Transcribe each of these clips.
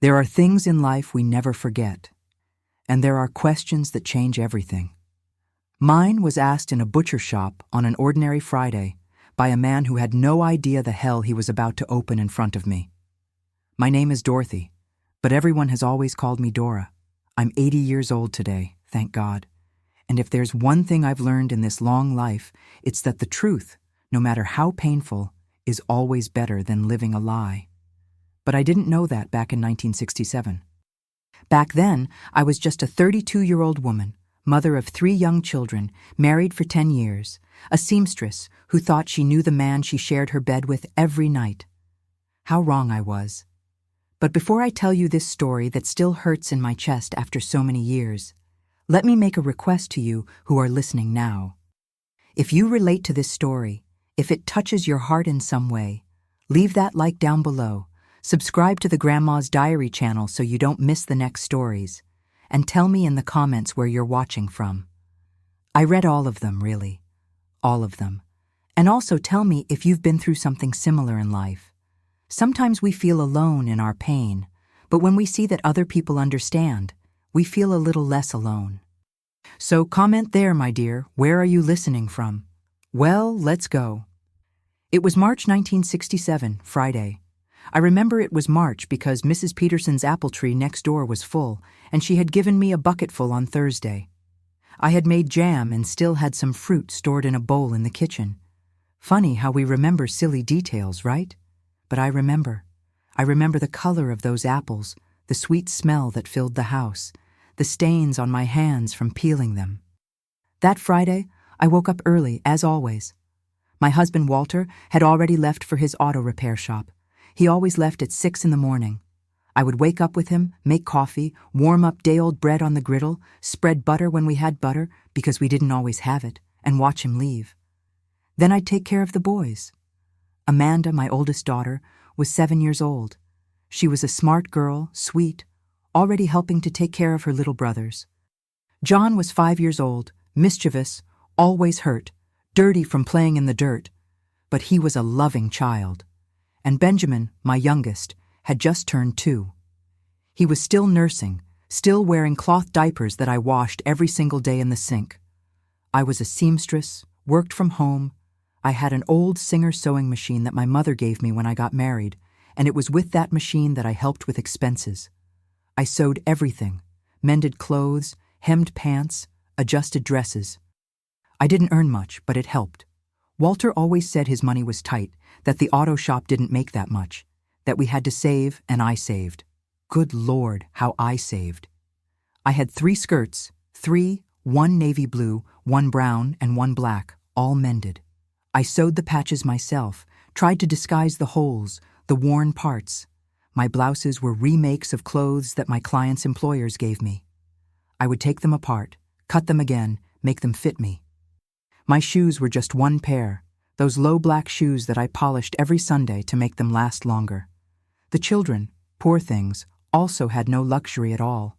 There are things in life we never forget, and there are questions that change everything. Mine was asked in a butcher shop on an ordinary Friday by a man who had no idea the hell he was about to open in front of me. My name is Dorothy, but everyone has always called me Dora. I'm 80 years old today, thank God. And if there's one thing I've learned in this long life, it's that the truth, no matter how painful, is always better than living a lie. But I didn't know that back in 1967. Back then, I was just a 32-year-old woman, mother of 3 young children, married for 10 years, a seamstress who thought she knew the man she shared her bed with every night. How wrong I was. But before I tell you this story that still hurts in my chest after so many years, let me make a request to you who are listening now. If you relate to this story, if it touches your heart in some way, leave that like down below, subscribe to the Grandma's Diary channel so you don't miss the next stories, and tell me in the comments where you're watching from. I read all of them, really. All of them. And also tell me if you've been through something similar in life. Sometimes we feel alone in our pain, but when we see that other people understand, we feel a little less alone. So comment there, my dear, where are you listening from? Well, let's go. It was March 1967, Friday. I remember it was March because Mrs. Peterson's apple tree next door was full, and she had given me a bucketful on Thursday. I had made jam and still had some fruit stored in a bowl in the kitchen. Funny how we remember silly details, right? But I remember. I remember the color of those apples, the sweet smell that filled the house, the stains on my hands from peeling them. That Friday, I woke up early, as always. My husband Walter had already left for his auto repair shop. He always left at 6 in the morning. I would wake up with him, make coffee, warm up day-old bread on the griddle, spread butter when we had butter, because we didn't always have it, and watch him leave. Then I'd take care of the boys. Amanda, my oldest daughter, was 7 years old. She was a smart girl, sweet, already helping to take care of her little brothers. John was 5 years old, mischievous, always hurt, dirty from playing in the dirt, but he was a loving child. And Benjamin, my youngest, had just turned 2. He was still nursing, still wearing cloth diapers that I washed every single day in the sink. I was a seamstress, worked from home. I had an old Singer sewing machine that my mother gave me when I got married, and it was with that machine that I helped with expenses. I sewed everything, mended clothes, hemmed pants, adjusted dresses. I didn't earn much, but it helped. Walter always said his money was tight, that the auto shop didn't make that much, that we had to save, and I saved. Good Lord, how I saved. I had 3 skirts, 3, 1 navy blue, 1 brown, and 1 black, all mended. I sewed the patches myself, tried to disguise the holes, the worn parts. My blouses were remakes of clothes that my clients' employers gave me. I would take them apart, cut them again, make them fit me. My shoes were just 1 pair, those low black shoes that I polished every Sunday to make them last longer. The children, poor things, also had no luxury at all.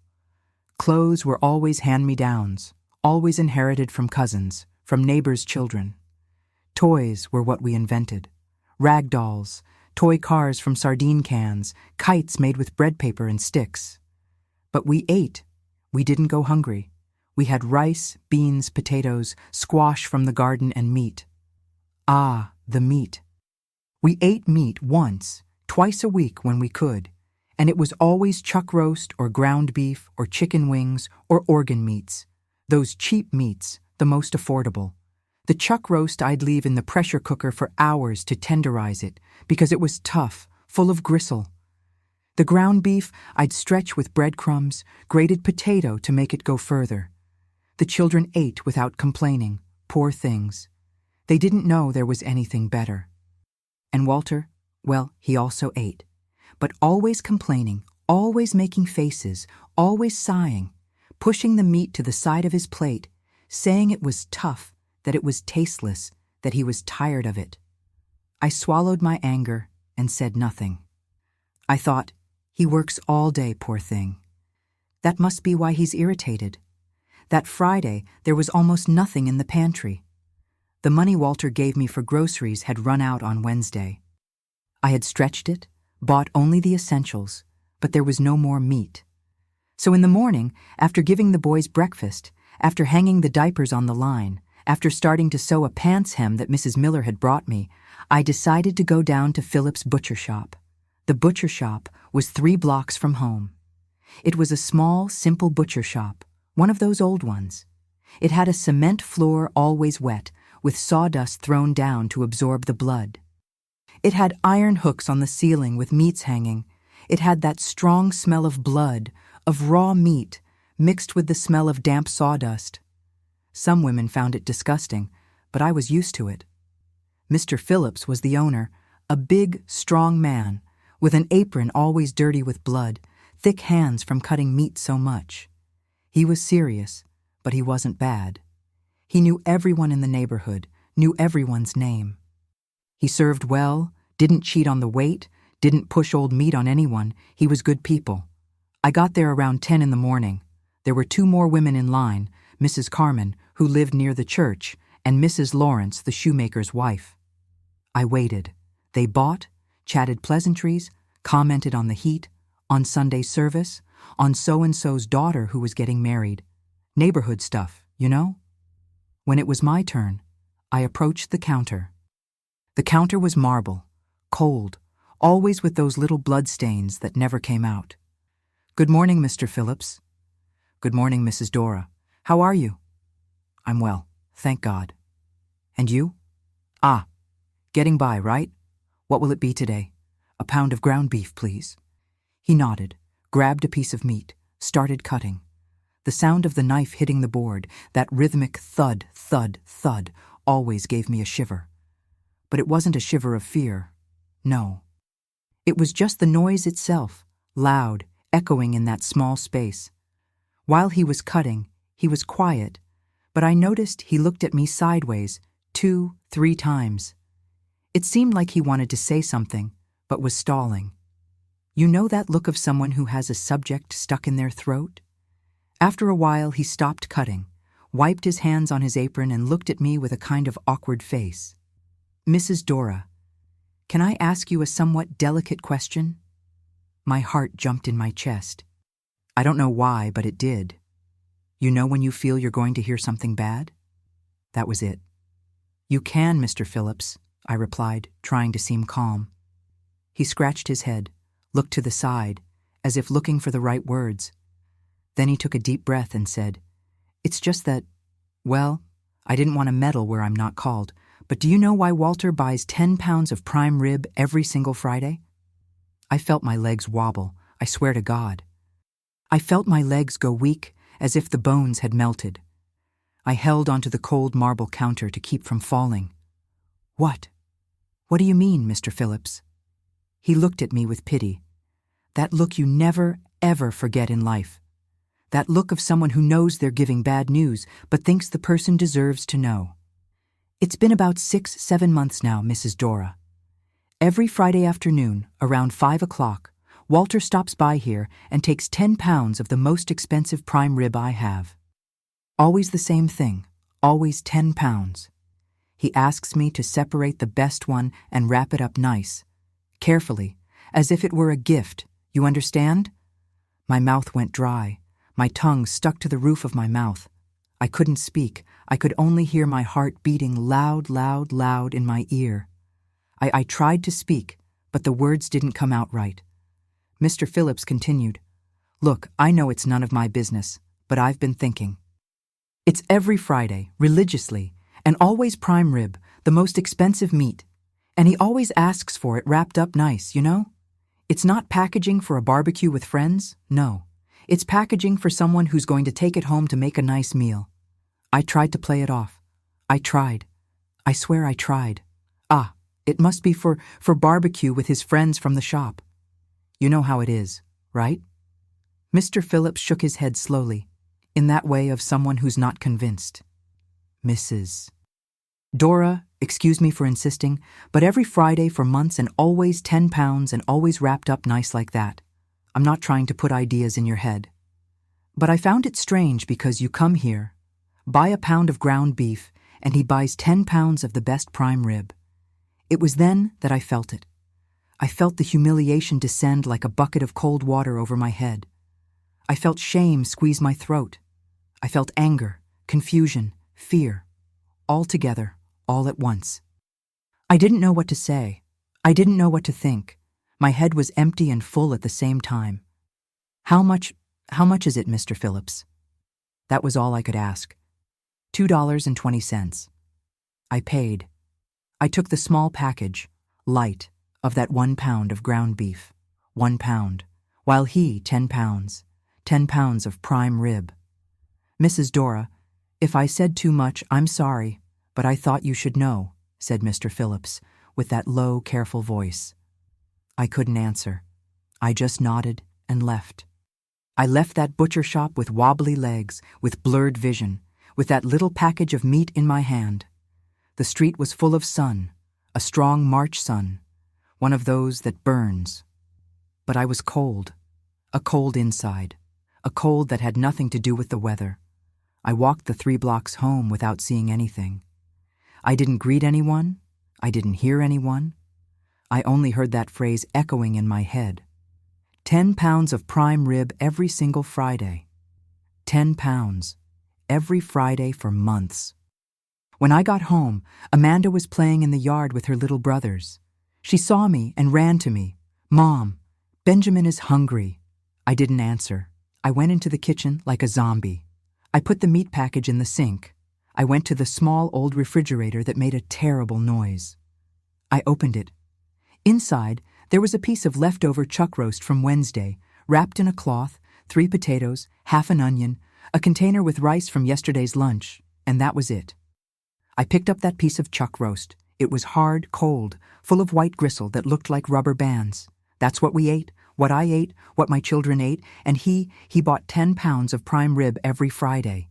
Clothes were always hand-me-downs, always inherited from cousins, from neighbors' children. Toys were what we invented. Rag dolls, toy cars from sardine cans, kites made with bread paper and sticks. But we ate. We didn't go hungry. We had rice, beans, potatoes, squash from the garden, and meat. Ah, the meat. We ate meat once, twice a week when we could, and it was always chuck roast or ground beef or chicken wings or organ meats. Those cheap meats, the most affordable. The chuck roast I'd leave in the pressure cooker for hours to tenderize it because it was tough, full of gristle. The ground beef I'd stretch with breadcrumbs, grated potato to make it go further. The children ate without complaining, poor things. They didn't know there was anything better. And Walter, well, he also ate, but always complaining, always making faces, always sighing, pushing the meat to the side of his plate, saying it was tough, that it was tasteless, that he was tired of it. I swallowed my anger and said nothing. I thought, he works all day, poor thing. That must be why he's irritated. That Friday, there was almost nothing in the pantry. The money Walter gave me for groceries had run out on Wednesday. I had stretched it, bought only the essentials, but there was no more meat. So in the morning, after giving the boys breakfast, after hanging the diapers on the line, after starting to sew a pants hem that Mrs. Miller had brought me, I decided to go down to Philip's butcher shop. The butcher shop was 3 blocks from home. It was a small, simple butcher shop, one of those old ones. It had a cement floor always wet, with sawdust thrown down to absorb the blood. It had iron hooks on the ceiling with meats hanging. It had that strong smell of blood, of raw meat, mixed with the smell of damp sawdust. Some women found it disgusting, but I was used to it. Mr. Phillips was the owner, a big, strong man, with an apron always dirty with blood, thick hands from cutting meat so much. He was serious, but he wasn't bad. He knew everyone in the neighborhood, knew everyone's name. He served well, didn't cheat on the weight, didn't push old meat on anyone. He was good people. I got there around 10 in the morning. There were 2 more women in line, Mrs. Carmen, who lived near the church, and Mrs. Lawrence, the shoemaker's wife. I waited. They bought, chatted pleasantries, commented on the heat, on Sunday service, on so-and-so's daughter who was getting married. Neighborhood stuff, you know? When it was my turn, I approached the counter. The counter was marble, cold, always with those little blood stains that never came out. "Good morning, Mr. Phillips." "Good morning, Mrs. Dora. How are you?" "I'm well, thank God." "And you?" "Ah, getting by, right? What will it be today?" "A pound of ground beef, please." He nodded, grabbed a piece of meat, started cutting. The sound of the knife hitting the board, that rhythmic thud, thud, thud, always gave me a shiver. But it wasn't a shiver of fear. No. It was just the noise itself, loud, echoing in that small space. While he was cutting, he was quiet, but I noticed he looked at me sideways 2, 3 times. It seemed like he wanted to say something, but was stalling. You know that look of someone who has a subject stuck in their throat? After a while, he stopped cutting, wiped his hands on his apron, and looked at me with a kind of awkward face. "Mrs. Dora, can I ask you a somewhat delicate question?" My heart jumped in my chest. I don't know why, but it did. You know when you feel you're going to hear something bad? That was it. "You can, Mr. Phillips," I replied, trying to seem calm. He scratched his head, looked to the side, as if looking for the right words. Then he took a deep breath and said, "It's just that, well, I didn't want to meddle where I'm not called, but do you know why Walter buys 10 pounds of prime rib every single Friday?" I felt my legs wobble, I swear to God. I felt my legs go weak, as if the bones had melted. I held onto the cold marble counter to keep from falling. "What? What do you mean, Mr. Phillips?" He looked at me with pity. That look you never, ever forget in life. That look of someone who knows they're giving bad news, but thinks the person deserves to know. "It's been about 6, 7 months now, Mrs. Dora. Every Friday afternoon, around 5 o'clock, Walter stops by here and takes 10 pounds of the most expensive prime rib I have. Always the same thing, always 10 pounds. He asks me to separate the best one and wrap it up nice, carefully, as if it were a gift, you understand?" My mouth went dry. My tongue stuck to the roof of my mouth. I couldn't speak. I could only hear my heart beating loud, loud, loud in my ear. I tried to speak, but the words didn't come out right. Mr. Phillips continued, "Look, I know it's none of my business, but I've been thinking. It's every Friday, religiously, and always prime rib, the most expensive meat. And he always asks for it wrapped up nice, you know? It's not packaging for a barbecue with friends, no. It's packaging for someone who's going to take it home to make a nice meal." I tried to play it off. I tried. I swear I tried. "Ah, it must be for barbecue with his friends from the shop. You know how it is, right?" Mr. Phillips shook his head slowly, in that way of someone who's not convinced. "Mrs. Dora, excuse me for insisting, but every Friday for months and always 10 pounds and always wrapped up nice like that. I'm not trying to put ideas in your head. But I found it strange because you come here, buy a pound of ground beef, and he buys 10 pounds of the best prime rib. It was then that I felt it. I felt the humiliation descend like a bucket of cold water over my head. I felt shame squeeze my throat. I felt anger, confusion, fear, all together, all at once. I didn't know what to say. I didn't know what to think. My head was empty and full at the same time. How much is it, Mr. Phillips? That was all I could ask. $2.20. I paid. I took the small package, light, of that 1 pound of ground beef, 1 pound, while he 10 pounds, 10 pounds of prime rib. Mrs. Dora, if I said too much, I'm sorry, but I thought you should know, said Mr. Phillips, with that low, careful voice. I couldn't answer. I just nodded and left. I left that butcher shop with wobbly legs, with blurred vision, with that little package of meat in my hand. The street was full of sun, a strong March sun, one of those that burns. But I was cold, a cold inside, a cold that had nothing to do with the weather. I walked the 3 blocks home without seeing anything. I didn't greet anyone. I didn't hear anyone. I only heard that phrase echoing in my head. 10 pounds of prime rib every single Friday. 10 pounds. Every Friday for months. When I got home, Amanda was playing in the yard with her little brothers. She saw me and ran to me. Mom, Benjamin is hungry. I didn't answer. I went into the kitchen like a zombie. I put the meat package in the sink. I went to the small old refrigerator that made a terrible noise. I opened it. Inside, there was a piece of leftover chuck roast from Wednesday, wrapped in a cloth, 3 potatoes, half an onion, a container with rice from yesterday's lunch, and that was it. I picked up that piece of chuck roast. It was hard, cold, full of white gristle that looked like rubber bands. That's what we ate, what I ate, what my children ate, and he bought 10 pounds of prime rib every Friday.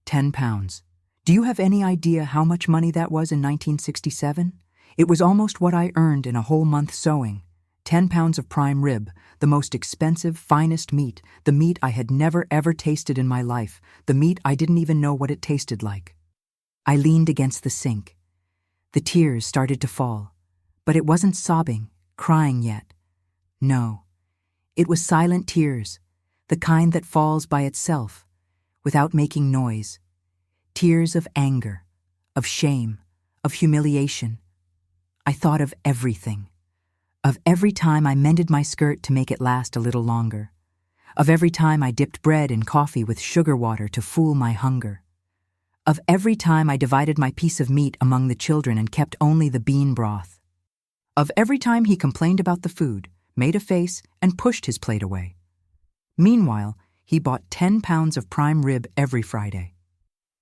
10 pounds. Do you have any idea how much money that was in 1967? It was almost what I earned in a whole month sewing. 10 pounds of prime rib, the most expensive, finest meat, the meat I had never ever tasted in my life, the meat I didn't even know what it tasted like. I leaned against the sink. The tears started to fall, but it wasn't sobbing, crying yet. No, it was silent tears, the kind that falls by itself, without making noise. Tears of anger, of shame, of humiliation. I thought of everything. Of every time I mended my skirt to make it last a little longer. Of every time I dipped bread in coffee with sugar water to fool my hunger. Of every time I divided my piece of meat among the children and kept only the bean broth. Of every time he complained about the food, made a face, and pushed his plate away. Meanwhile, he bought 10 pounds of prime rib every Friday.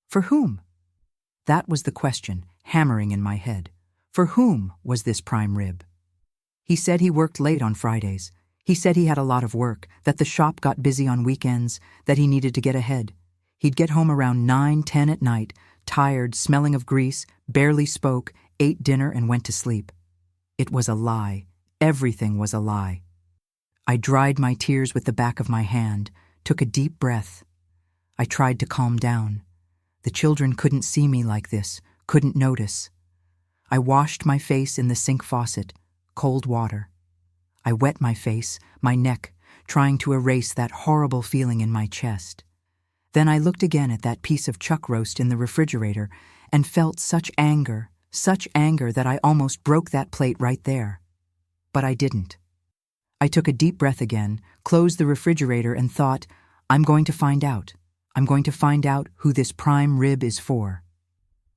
For whom? That was the question, hammering in my head. For whom was this prime rib? He said he worked late on Fridays. He said he had a lot of work, that the shop got busy on weekends, that he needed to get ahead. He'd get home around 9, 10 at night, tired, smelling of grease, barely spoke, ate dinner and went to sleep. It was a lie. Everything was a lie. I dried my tears with the back of my hand, took a deep breath. I tried to calm down. The children couldn't see me like this, couldn't notice. I washed my face in the sink faucet, cold water. I wet my face, my neck, trying to erase that horrible feeling in my chest. Then I looked again at that piece of chuck roast in the refrigerator and felt such anger that I almost broke that plate right there. But I didn't. I took a deep breath again, closed the refrigerator and thought, I'm going to find out. I'm going to find out who this prime rib is for.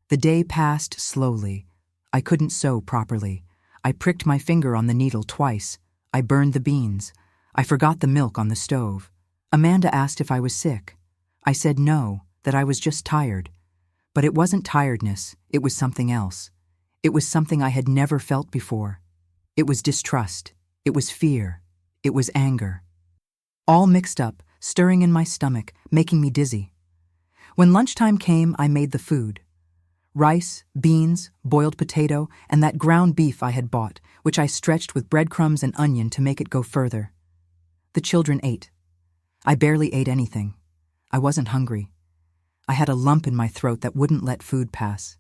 The day passed slowly. I couldn't sew properly. I pricked my finger on the needle twice. I burned the beans. I forgot the milk on the stove. Amanda asked if I was sick. I said no, that I was just tired. But it wasn't tiredness, it was something else. It was something I had never felt before. It was distrust. It was fear. It was anger. All mixed up, stirring in my stomach, making me dizzy. When lunchtime came, I made the food. Rice, beans, boiled potato, and that ground beef I had bought, which I stretched with breadcrumbs and onion to make it go further. The children ate. I barely ate anything. I wasn't hungry. I had a lump in my throat that wouldn't let food pass.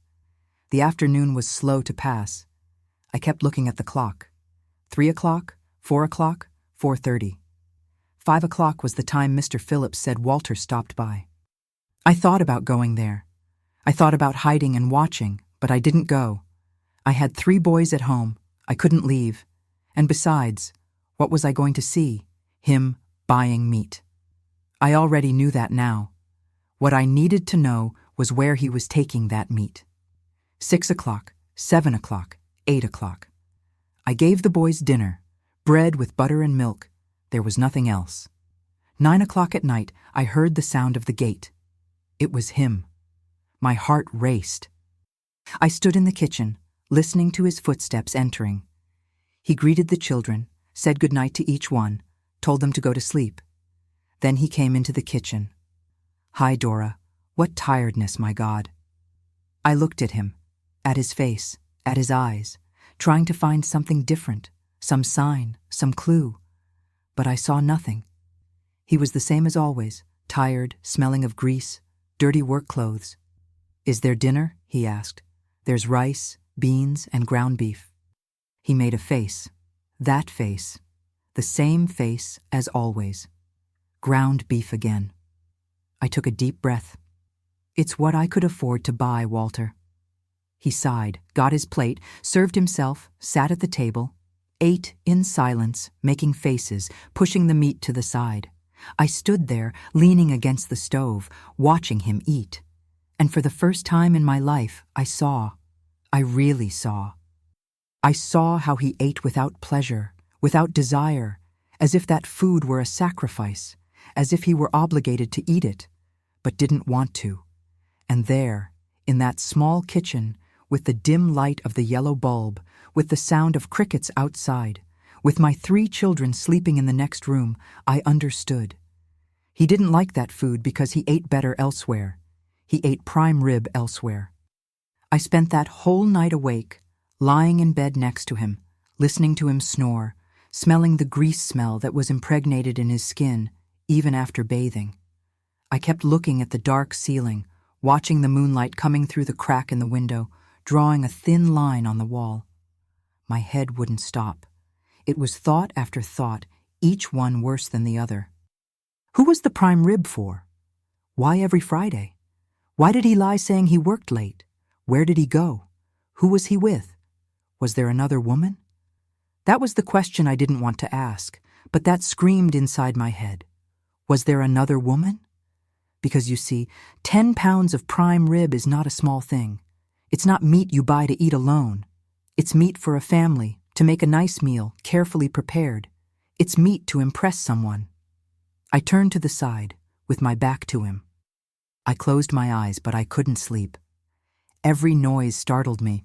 The afternoon was slow to pass. I kept looking at the clock. 3 o'clock, 4 o'clock, 4:30. 5 o'clock was the time Mr. Phillips said Walter stopped by. I thought about going there. I thought about hiding and watching, but I didn't go. I had 3 boys at home. I couldn't leave. And besides, what was I going to see? Him buying meat. I already knew that now. What I needed to know was where he was taking that meat. 6 o'clock, 7 o'clock, 8 o'clock. I gave the boys dinner, bread with butter and milk. There was nothing else. 9 o'clock at night, I heard the sound of the gate. It was him. My heart raced. I stood in the kitchen, listening to his footsteps entering. He greeted the children, said good night to each one, told them to go to sleep. Then he came into the kitchen. Hi, Dora. What tiredness, my God. I looked at him, at his face, at his eyes, trying to find something different, some sign, some clue. But I saw nothing. He was the same as always, tired, smelling of grease, dirty work clothes. Is there dinner? He asked. There's rice, beans, and ground beef. He made a face. That face. The same face as always. Ground beef again. I took a deep breath. It's what I could afford to buy, Walter. He sighed, got his plate, served himself, sat at the table, ate in silence, making faces, pushing the meat to the side. I stood there, leaning against the stove, watching him eat. And for the first time in my life, I really saw. I saw how he ate without pleasure, without desire, as if that food were a sacrifice, as if he were obligated to eat it, but didn't want to. And there, in that small kitchen, with the dim light of the yellow bulb, with the sound of crickets outside, with my 3 children sleeping in the next room, I understood. He didn't like that food because he ate better elsewhere. He ate prime rib elsewhere. I spent that whole night awake, lying in bed next to him, listening to him snore, smelling the grease smell that was impregnated in his skin, even after bathing. I kept looking at the dark ceiling, watching the moonlight coming through the crack in the window, drawing a thin line on the wall. My head wouldn't stop. It was thought after thought, each one worse than the other. Who was the prime rib for? Why every Friday? Why did he lie saying he worked late? Where did he go? Who was he with? Was there another woman? That was the question I didn't want to ask, but that screamed inside my head. Was there another woman? Because you see, 10 pounds of prime rib is not a small thing. It's not meat you buy to eat alone. It's meat for a family, to make a nice meal, carefully prepared. It's meat to impress someone. I turned to the side, with my back to him. I closed my eyes, but I couldn't sleep. Every noise startled me.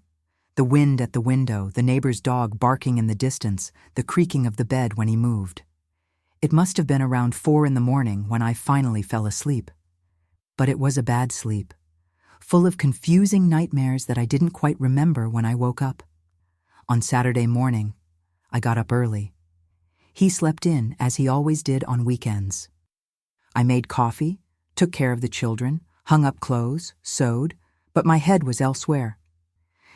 The wind at the window, the neighbor's dog barking in the distance, the creaking of the bed when he moved. It must have been around 4 a.m. when I finally fell asleep. But it was a bad sleep, full of confusing nightmares that I didn't quite remember when I woke up. On Saturday morning, I got up early. He slept in, as he always did on weekends. I made coffee, took care of the children, hung up clothes, sewed, but my head was elsewhere.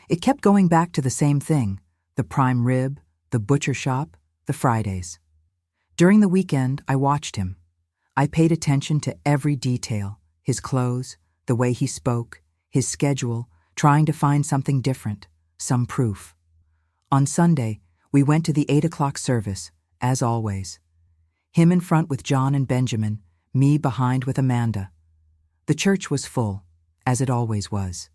It kept going back to the same thing, the prime rib, the butcher shop, the Fridays. During the weekend, I watched him. I paid attention to every detail, his clothes, the way he spoke, his schedule, trying to find something different, some proof. On Sunday, we went to the 8 o'clock service, as always. Him in front with John and Benjamin, me behind with Amanda. The church was full, as it always was.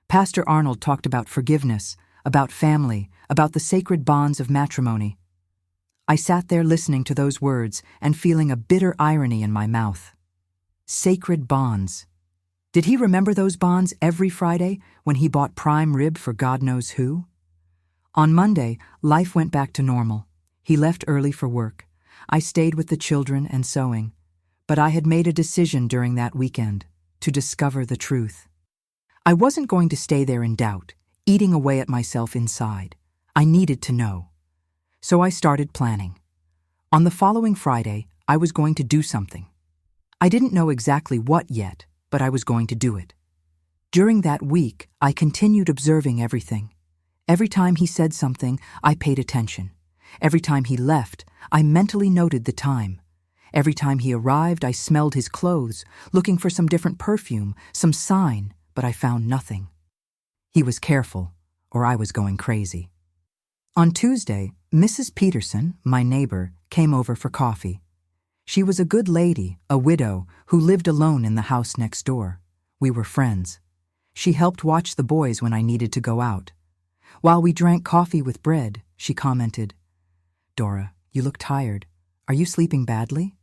Pastor Arnold talked about forgiveness, about family, about the sacred bonds of matrimony. I sat there listening to those words and feeling a bitter irony in my mouth. Sacred bonds. Did he remember those bonds every Friday when he bought prime rib for God knows who? On Monday, life went back to normal. He left early for work. I stayed with the children and sewing. But I had made a decision during that weekend to discover the truth. I wasn't going to stay there in doubt, eating away at myself inside. I needed to know. So I started planning. On the following Friday, I was going to do something. I didn't know exactly what yet, but I was going to do it. During that week, I continued observing everything. Every time he said something, I paid attention. Every time he left, I mentally noted the time. Every time he arrived, I smelled his clothes, looking for some different perfume, some sign, but I found nothing. He was careful, or I was going crazy. On Tuesday, Mrs. Peterson, my neighbor, came over for coffee. She was a good lady, a widow, who lived alone in the house next door. We were friends. She helped watch the boys when I needed to go out. While we drank coffee with bread, she commented, "Dora, you look tired. Are you sleeping badly?"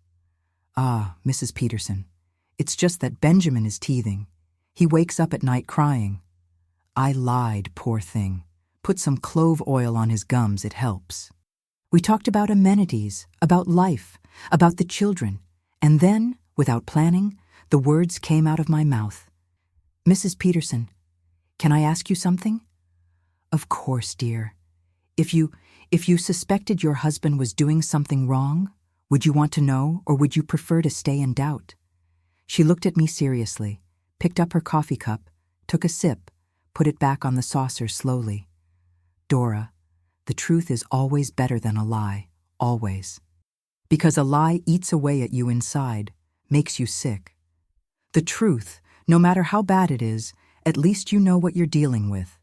"Ah, Mrs. Peterson, it's just that Benjamin is teething. He wakes up at night crying." I lied, poor thing. Put some clove oil on his gums, it helps. We talked about amenities, about life, about the children, and then, without planning, the words came out of my mouth. "Mrs. Peterson, can I ask you something?" "Of course, dear. If you suspected your husband was doing something wrong, would you want to know, or would you prefer to stay in doubt?" She looked at me seriously, picked up her coffee cup, took a sip, put it back on the saucer slowly. "Dora, the truth is always better than a lie, always. Because a lie eats away at you inside, makes you sick. The truth, no matter how bad it is, at least you know what you're dealing with.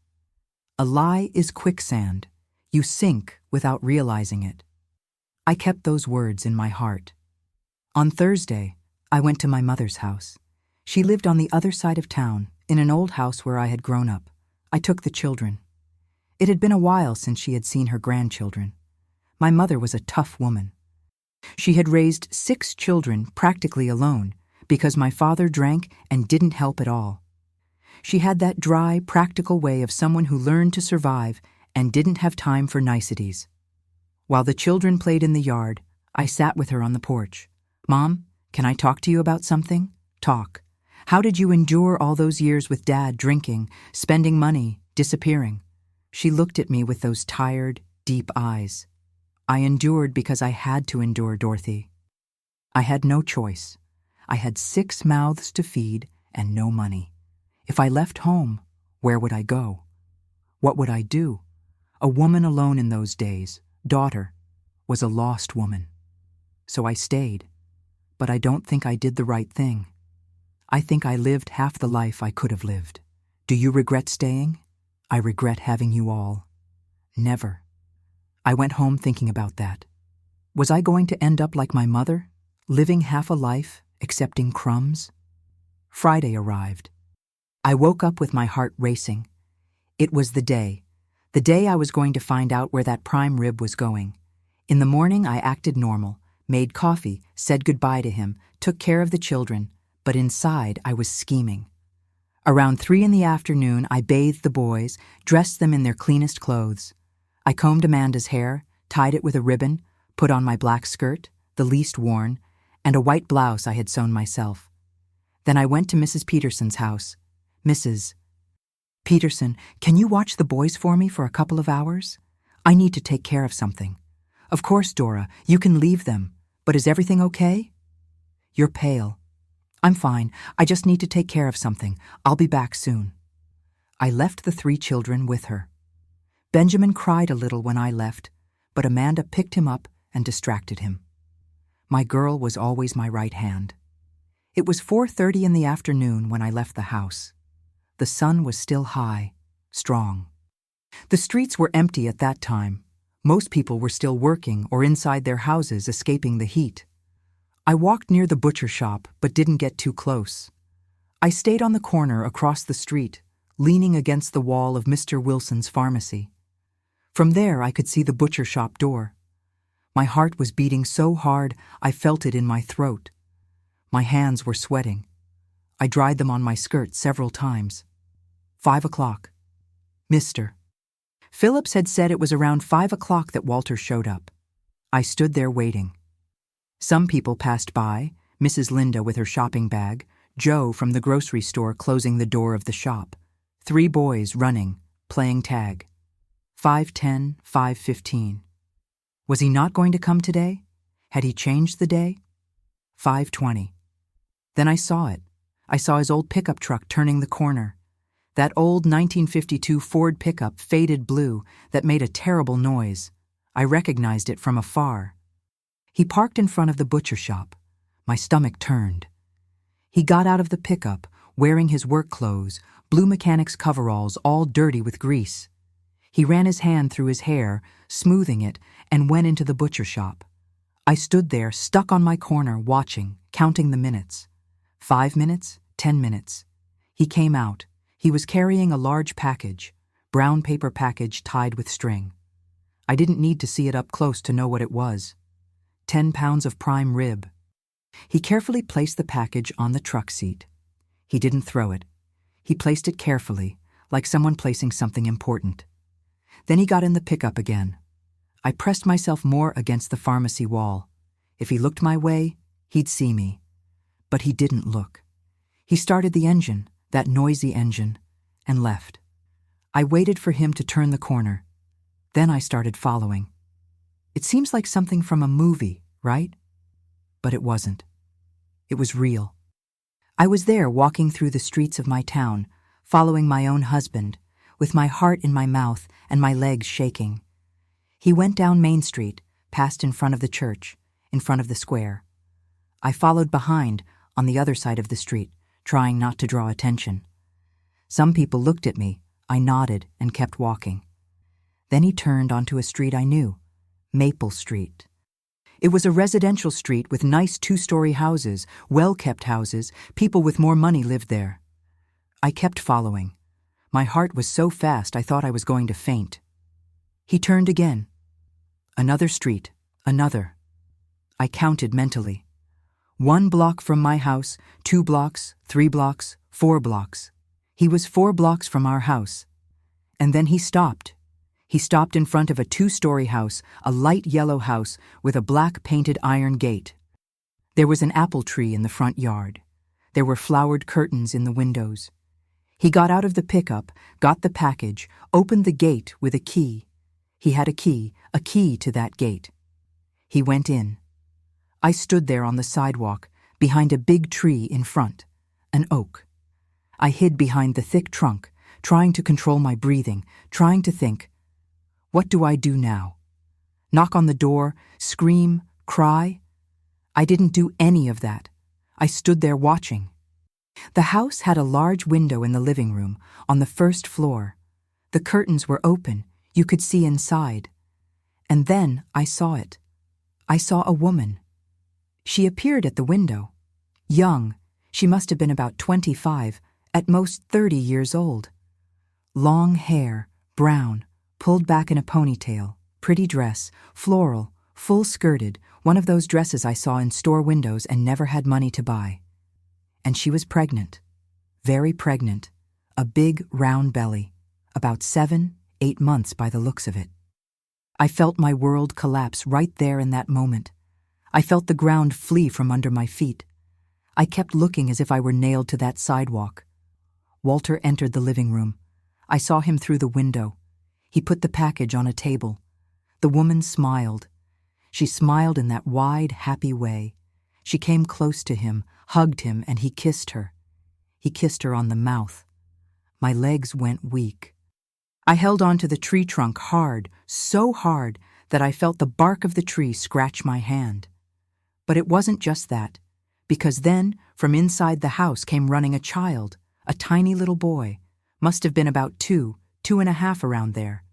A lie is quicksand. You sink without realizing it." I kept those words in my heart. On Thursday, I went to my mother's house. She lived on the other side of town, in an old house where I had grown up. I took the children. It had been a while since she had seen her grandchildren. My mother was a tough woman. She had raised 6 children practically alone because my father drank and didn't help at all. She had that dry, practical way of someone who learned to survive and didn't have time for niceties. While the children played in the yard, I sat with her on the porch. "Mom, can I talk to you about something?" "Talk. How did you endure all those years with Dad drinking, spending money, disappearing?" She looked at me with those tired, deep eyes. "I endured because I had to endure, Dorothy. I had no choice. I had 6 mouths to feed and no money. If I left home, where would I go? What would I do? A woman alone in those days, daughter, was a lost woman. So I stayed, but I don't think I did the right thing. I think I lived half the life I could have lived. Do you regret staying? I regret having you all. Never." I went home thinking about that. Was I going to end up like my mother, living half a life, accepting crumbs? Friday arrived. I woke up with my heart racing. It was the day I was going to find out where that prime rib was going. In the morning, I acted normal, made coffee, said goodbye to him, took care of the children, but inside I was scheming. Around 3 in the afternoon, I bathed the boys, dressed them in their cleanest clothes. I combed Amanda's hair, tied it with a ribbon, put on my black skirt, the least worn, and a white blouse I had sewn myself. Then I went to Mrs. Peterson's house. "Mrs. Peterson, can you watch the boys for me for a couple of hours? I need to take care of something." "Of course, Dora, you can leave them. But is everything okay?" "You're pale." "I'm fine. I just need to take care of something. I'll be back soon." I left the 3 children with her. Benjamin cried a little when I left, but Amanda picked him up and distracted him. My girl was always my right hand. It was 4:30 in the afternoon when I left the house. The sun was still high, strong. The streets were empty at that time. Most people were still working or inside their houses escaping the heat. I walked near the butcher shop but didn't get too close. I stayed on the corner across the street, leaning against the wall of Mr. Wilson's pharmacy. From there I could see the butcher shop door. My heart was beating so hard I felt it in my throat. My hands were sweating. I dried them on my skirt several times. 5 o'clock. "Mr. Phillips had said it was around 5 o'clock that Walter showed up. I stood there waiting. Some people passed by, Mrs. Linda with her shopping bag, Joe from the grocery store closing the door of the shop, 3 boys running, playing tag. 5:10, 5:15. Was he not going to come today? Had he changed the day? 5:20. Then I saw it. I saw his old pickup truck turning the corner. That old 1952 Ford pickup, faded blue, that made a terrible noise. I recognized it from afar. He parked in front of the butcher shop. My stomach turned. He got out of the pickup, wearing his work clothes, blue mechanic's coveralls all dirty with grease. He ran his hand through his hair, smoothing it, and went into the butcher shop. I stood there, stuck on my corner, watching, counting the minutes. 5 minutes, 10 minutes. He came out. He was carrying a large package, brown paper package tied with string. I didn't need to see it up close to know what it was. 10 pounds of prime rib. He carefully placed the package on the truck seat. He didn't throw it. He placed it carefully, like someone placing something important. Then he got in the pickup again. I pressed myself more against the pharmacy wall. If he looked my way, he'd see me. But he didn't look. He started the engine, that noisy engine, and left. I waited for him to turn the corner. Then I started following. It seems like something from a movie, right? But it wasn't. It was real. I was there walking through the streets of my town, following my own husband, with my heart in my mouth and my legs shaking. He went down Main Street, passed in front of the church, in front of the square. I followed behind, on the other side of the street, trying not to draw attention. Some people looked at me. I nodded and kept walking. Then he turned onto a street I knew, Maple Street. It was a residential street with nice 2-story houses, well-kept houses. People with more money lived there. I kept following. My heart was so fast I thought I was going to faint. He turned again. Another street, another. I counted mentally. 1 block from my house, 2 blocks, 3 blocks, 4 blocks. He was 4 blocks from our house. And then he stopped. He stopped in front of a 2-story house, a light yellow house with a black painted iron gate. There was an apple tree in the front yard. There were flowered curtains in the windows. He got out of the pickup, got the package, opened the gate with a key. He had a key to that gate. He went in. I stood there on the sidewalk, behind a big tree in front, an oak. I hid behind the thick trunk, trying to control my breathing, trying to think, what do I do now? Knock on the door, scream, cry? I didn't do any of that. I stood there watching. The house had a large window in the living room, on the first floor. The curtains were open. You could see inside. And then I saw it. I saw a woman. She appeared at the window. Young. She must have been about 25, at most 30 years old. Long hair, brown, pulled back in a ponytail, pretty dress, floral, full-skirted, one of those dresses I saw in store windows and never had money to buy. And she was pregnant, very pregnant, a big, round belly, about 7, 8 months by the looks of it. I felt my world collapse right there in that moment. I felt the ground flee from under my feet. I kept looking as if I were nailed to that sidewalk. Walter entered the living room. I saw him through the window. He put the package on a table. The woman smiled. She smiled in that wide, happy way. She came close to him, hugged him, and he kissed her. He kissed her on the mouth. My legs went weak. I held on to the tree trunk hard, so hard that I felt the bark of the tree scratch my hand. But it wasn't just that, because then, from inside the house came running a child, a tiny little boy, must have been about 2, 2.5 around there.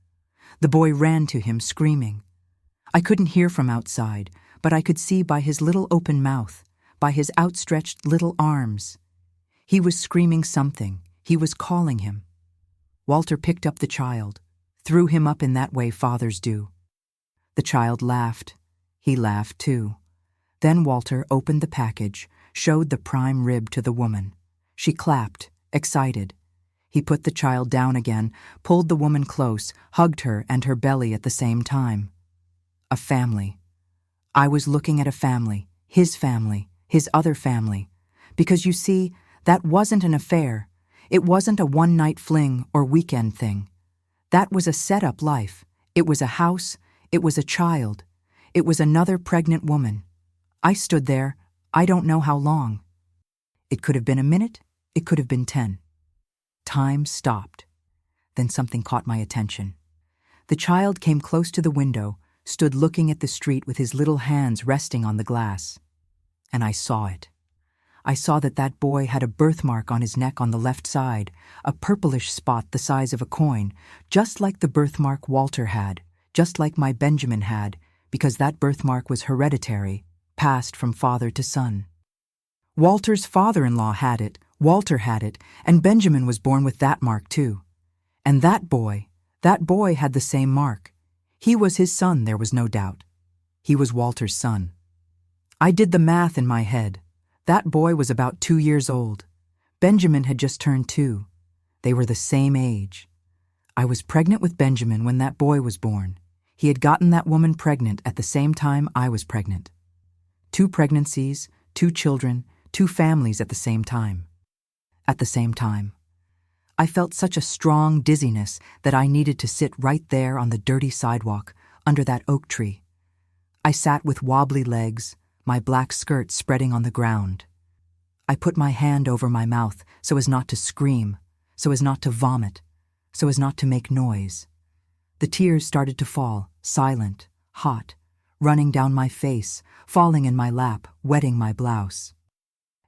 The boy ran to him, screaming. I couldn't hear from outside, but I could see by his little open mouth, by his outstretched little arms. He was screaming something. He was calling him. Walter picked up the child, threw him up in that way fathers do. The child laughed. He laughed too. Then Walter opened the package, showed the prime rib to the woman. She clapped, excited. He put the child down again, pulled the woman close, hugged her and her belly at the same time. A family. I was looking at a family, his other family. Because you see, that wasn't an affair. It wasn't a one-night fling or weekend thing. That was a set-up life. It was a house. It was a child. It was another pregnant woman. I stood there, I don't know how long. It could have been a minute. It could have been 10. Time stopped. Then something caught my attention. The child came close to the window, stood looking at the street with his little hands resting on the glass. And I saw it. I saw that that boy had a birthmark on his neck on the left side, a purplish spot the size of a coin, just like the birthmark Walter had, just like my Benjamin had, because that birthmark was hereditary, passed from father to son. Walter's father-in-law had it, Walter had it, and Benjamin was born with that mark too. And that boy had the same mark. He was his son, there was no doubt. He was Walter's son. I did the math in my head. That boy was about 2 years old. Benjamin had just turned 2. They were the same age. I was pregnant with Benjamin when that boy was born. He had gotten that woman pregnant at the same time I was pregnant. 2 pregnancies, 2 children, 2 families at the same time. At the same time. I felt such a strong dizziness that I needed to sit right there on the dirty sidewalk under that oak tree. I sat with wobbly legs, my black skirt spreading on the ground. I put my hand over my mouth so as not to scream, so as not to vomit, so as not to make noise. The tears started to fall, silent, hot, running down my face, falling in my lap, wetting my blouse.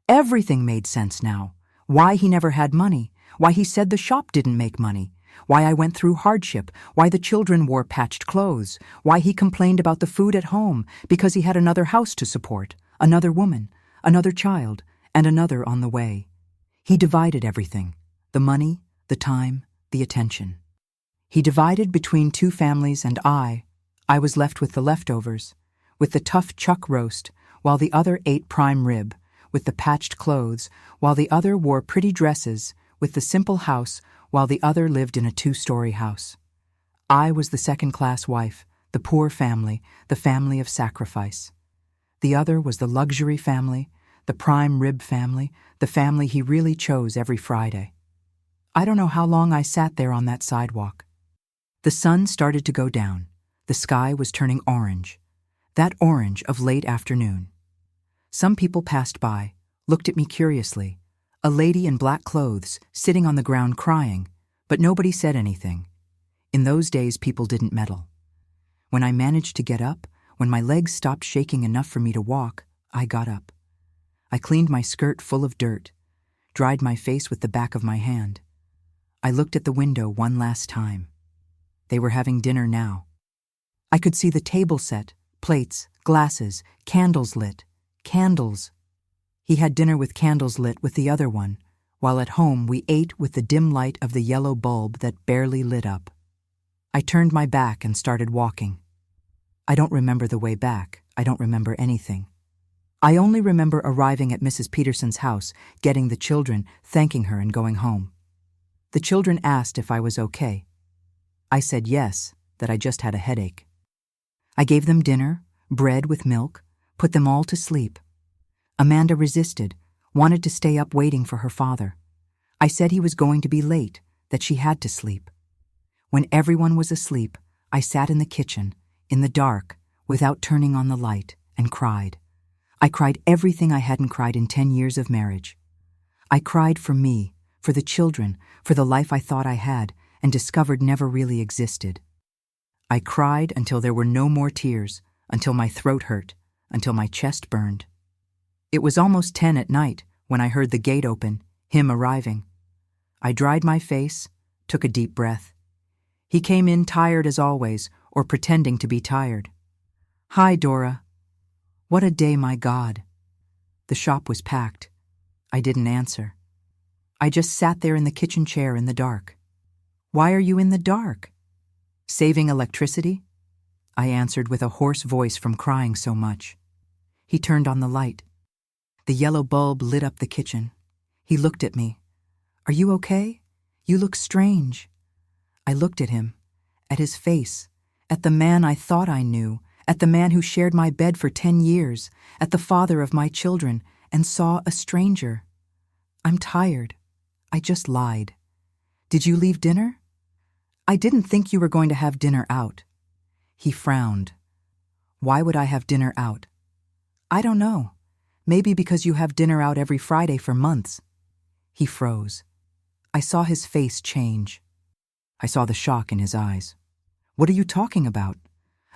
Everything made sense now. Why he never had money, why he said the shop didn't make money, why I went through hardship, why the children wore patched clothes, why he complained about the food at home because he had another house to support, another woman, another child, and another on the way. He divided everything, the money, the time, the attention. He divided between 2 families, and I was left with the leftovers, with the tough chuck roast, while the other ate prime rib, with the patched clothes, while the other wore pretty dresses, with the simple house, while the other lived in a 2-story house. I was the second-class wife, the poor family, the family of sacrifice. The other was the luxury family, the prime rib family, the family he really chose every Friday. I don't know how long I sat there on that sidewalk. The sun started to go down. The sky was turning orange, that orange of late afternoon. Some people passed by, looked at me curiously, a lady in black clothes sitting on the ground crying, but nobody said anything. In those days, people didn't meddle. When I managed to get up, when my legs stopped shaking enough for me to walk, I got up. I cleaned my skirt full of dirt, dried my face with the back of my hand. I looked at the window one last time. They were having dinner now. I could see the table set, plates, glasses, candles lit. Candles. He had dinner with candles lit with the other one, while at home we ate with the dim light of the yellow bulb that barely lit up. I turned my back and started walking. I don't remember the way back. I don't remember anything. I only remember arriving at Mrs. Peterson's house, getting the children, thanking her, and going home. The children asked if I was okay. I said yes, that I just had a headache. I gave them dinner, bread with milk, put them all to sleep. Amanda resisted, wanted to stay up waiting for her father. I said he was going to be late, that she had to sleep. When everyone was asleep, I sat in the kitchen, in the dark, without turning on the light, and cried. I cried everything I hadn't cried in 10 years of marriage. I cried for me, for the children, for the life I thought I had and discovered never really existed. I cried until there were no more tears, until my throat hurt, until my chest burned. It was almost 10 at night when I heard the gate open, him arriving. I dried my face, took a deep breath. He came in tired as always, or pretending to be tired. "Hi, Dora." What a day, my God. The shop was packed. I didn't answer. I just sat there in the kitchen chair in the dark. "Why are you in the dark?" "Saving electricity?" I answered with a hoarse voice from crying so much. He turned on the light. The yellow bulb lit up the kitchen. He looked at me. "Are you okay? You look strange." I looked at him, at his face, at the man I thought I knew, at the man who shared my bed for 10 years, at the father of my children, and saw a stranger. "I'm tired." I just lied. "Did you leave dinner?" "I didn't think you were going to have dinner out." He frowned. "Why would I have dinner out?" "I don't know. Maybe because you have dinner out every Friday for months." He froze. I saw his face change. I saw the shock in his eyes. "What are you talking about?"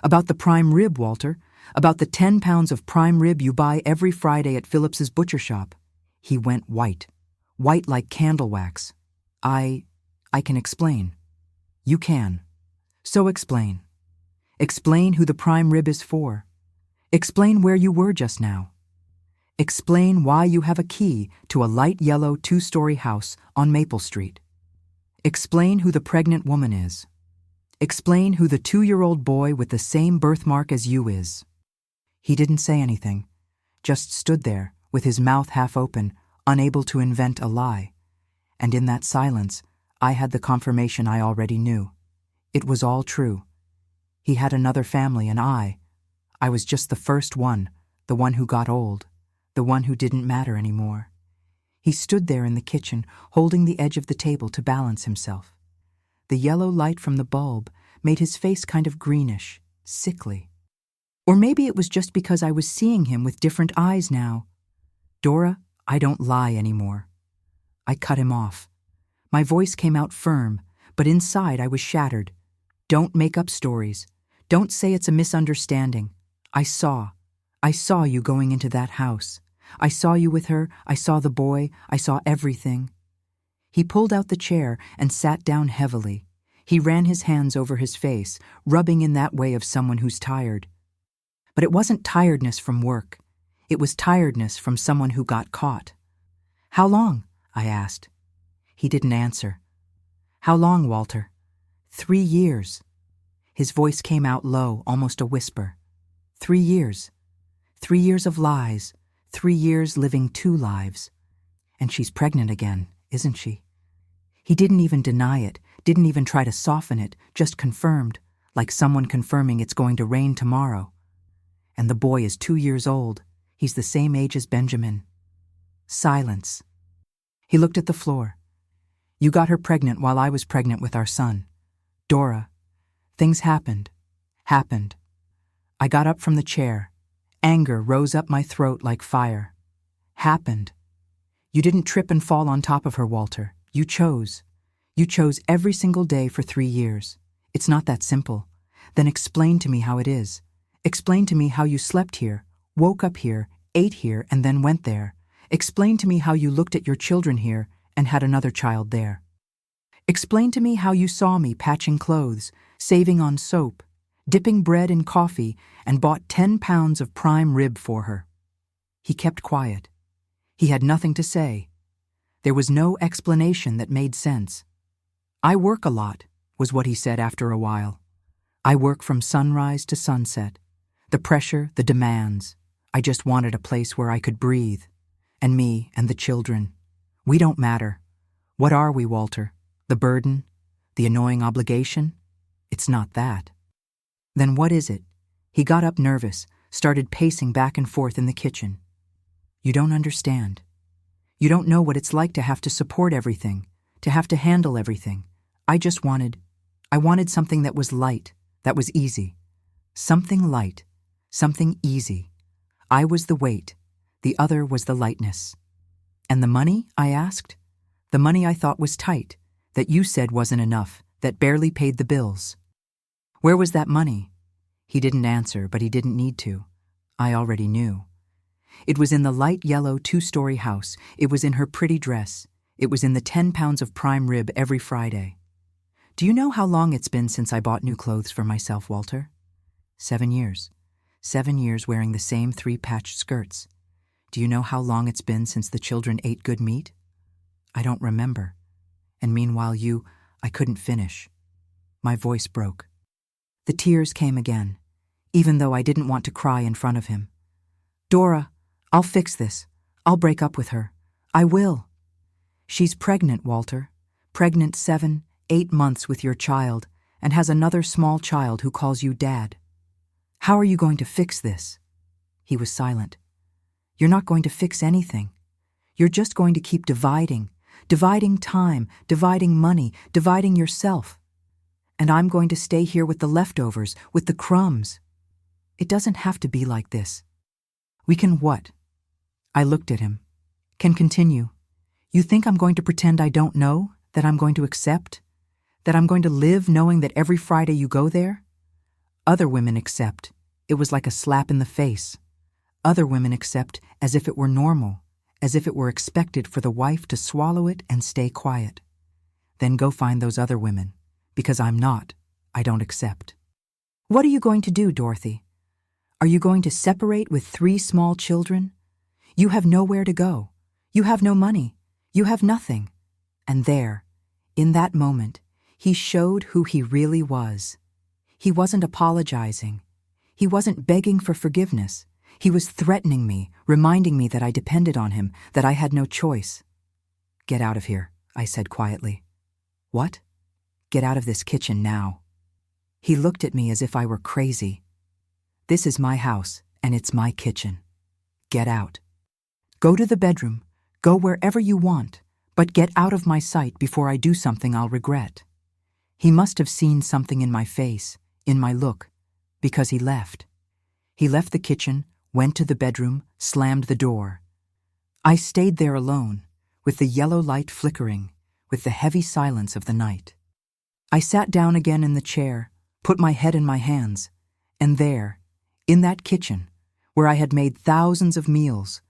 About the prime rib, Walter. About the 10 pounds of prime rib you buy every Friday at Phillips's butcher shop. He went white. White like candle wax. I can explain. You can. So explain. Explain who the prime rib is for. Explain where you were just now. Explain why you have a key to a light yellow 2-story house on Maple Street. Explain who the pregnant woman is. Explain who the 2-year-old boy with the same birthmark as you is. He didn't say anything, just stood there with his mouth half open, unable to invent a lie. And in that silence, I had the confirmation I already knew. It was all true. He had another family, and I was just the first one, the one who got old, the one who didn't matter anymore. He stood there in the kitchen, holding the edge of the table to balance himself. The yellow light from the bulb made his face kind of greenish, sickly. Or maybe it was just because I was seeing him with different eyes now. Dora, I don't lie anymore. I cut him off. My voice came out firm, but inside I was shattered. Don't make up stories. Don't say it's a misunderstanding. I saw you going into that house. I saw you with her, I saw the boy, I saw everything. He pulled out the chair and sat down heavily. He ran his hands over his face, rubbing in that way of someone who's tired. But it wasn't tiredness from work. It was tiredness from someone who got caught. How long? I asked. He didn't answer. How long, Walter? 3 years. His voice came out low, almost a whisper. 3 years. 3 years of lies. 3 years living 2 lives. And she's pregnant again, isn't she? He didn't even deny it, didn't even try to soften it, just confirmed, like someone confirming it's going to rain tomorrow. And the boy is 2 years old. He's the same age as Benjamin. Silence. He looked at the floor. You got her pregnant while I was pregnant with our son. Dora. Things happened. I got up from the chair. Anger rose up my throat like fire. Happened. You didn't trip and fall on top of her, Walter. You chose. You chose every single day for 3 years. It's not that simple. Then explain to me how it is. Explain to me how you slept here, woke up here, ate here, and then went there. Explain to me how you looked at your children here and had another child there. Explain to me how you saw me patching clothes, saving on soap, dipping bread in coffee, and bought 10 pounds of prime rib for her. He kept quiet. He had nothing to say. There was no explanation that made sense. I work a lot, was what he said after a while. I work from sunrise to sunset. The pressure, the demands. I just wanted a place where I could breathe. And me and the children. We don't matter. What are we, Walter? The burden? The annoying obligation? It's not that. Then what is it? He got up nervous, started pacing back and forth in the kitchen. You don't understand. You don't know what it's like to have to support everything, to have to handle everything. I wanted something that was light, that was easy. Something light, something easy. I was the weight, the other was the lightness. And the money, I asked? The money I thought was tight, that you said wasn't enough, that barely paid the bills. Where was that money? He didn't answer, but he didn't need to. I already knew. It was in the light yellow 2-story house. It was in her pretty dress. It was in the 10 pounds of prime rib every Friday. Do you know how long it's been since I bought new clothes for myself, Walter? 7 years. 7 years wearing the same 3 patched skirts. Do you know how long it's been since the children ate good meat? I don't remember. And meanwhile I couldn't finish. My voice broke. The tears came again, even though I didn't want to cry in front of him. Dora, I'll fix this. I'll break up with her. I will. She's pregnant, Walter. Pregnant 7, 8 months with your child, and has another small child who calls you Dad. How are you going to fix this? He was silent. You're not going to fix anything. You're just going to keep dividing time, dividing money, dividing yourself. And I'm going to stay here with the leftovers, with the crumbs. It doesn't have to be like this. We can what? I looked at him. Can continue. You think I'm going to pretend I don't know, that I'm going to accept? That I'm going to live knowing that every Friday you go there? Other women accept. It was like a slap in the face. Other women accept as if it were normal, as if it were expected for the wife to swallow it and stay quiet. Then go find those other women, because I'm not. I don't accept. What are you going to do, Dorothy? Are you going to separate with 3 small children? You have nowhere to go. You have no money. You have nothing. And there, in that moment, he showed who he really was. He wasn't apologizing. He wasn't begging for forgiveness. He was threatening me, reminding me that I depended on him, that I had no choice. Get out of here, I said quietly. What? Get out of this kitchen now. He looked at me as if I were crazy. This is my house, and it's my kitchen. Get out. Go to the bedroom. Go wherever you want, but get out of my sight before I do something I'll regret. He must have seen something in my face, in my look, because he left. He left the kitchen, went to the bedroom, slammed the door. I stayed there alone, with the yellow light flickering, with the heavy silence of the night. I sat down again in the chair, put my head in my hands, and there, in that kitchen, where I had made thousands of meals,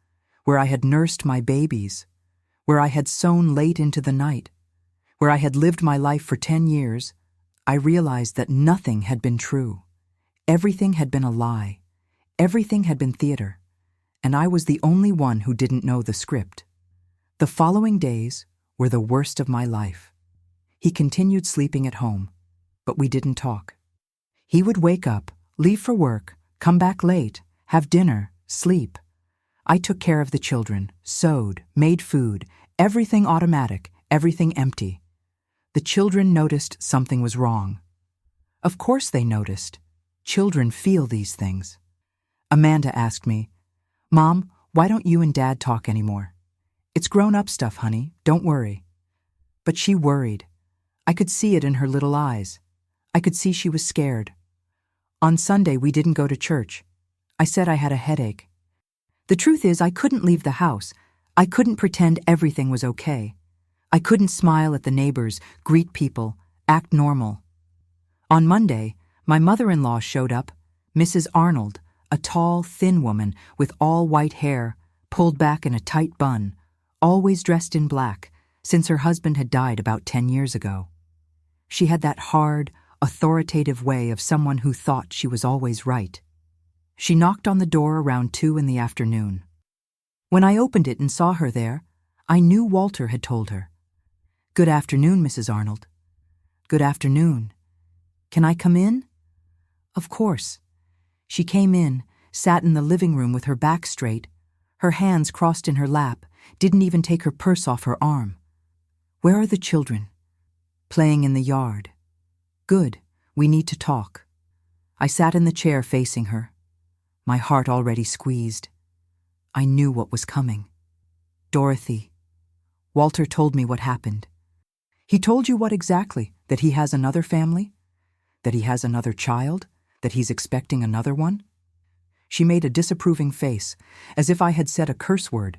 where I had nursed my babies, where I had sewn late into the night, where I had lived my life for 10 years, I realized that nothing had been true. Everything had been a lie. Everything had been theater, and I was the only one who didn't know the script. The following days were the worst of my life. He continued sleeping at home, but we didn't talk. He would wake up, leave for work, come back late, have dinner, sleep. I took care of the children, sewed, made food, everything automatic, everything empty. The children noticed something was wrong. Of course they noticed. Children feel these things. Amanda asked me, Mom, why don't you and Dad talk anymore? It's grown-up stuff, honey, don't worry. But she worried. I could see it in her little eyes. I could see she was scared. On Sunday, we didn't go to church. I said I had a headache. The truth is, I couldn't leave the house. I couldn't pretend everything was okay. I couldn't smile at the neighbors, greet people, act normal. On Monday, my mother-in-law showed up, Mrs. Arnold, a tall, thin woman with all white hair, pulled back in a tight bun, always dressed in black, since her husband had died about 10 years ago. She had that hard, authoritative way of someone who thought she was always right. She knocked on the door around 2 in the afternoon. When I opened it and saw her there, I knew Walter had told her. Good afternoon, Mrs. Arnold. Good afternoon. Can I come in? Of course. She came in, sat in the living room with her back straight, her hands crossed in her lap, didn't even take her purse off her arm. Where are the children? Playing in the yard. Good, we need to talk. I sat in the chair facing her, my heart already squeezed. I knew what was coming. Dorothy. Walter told me what happened. He told you what exactly? That he has another family? That he has another child? That he's expecting another one? She made a disapproving face, as if I had said a curse word.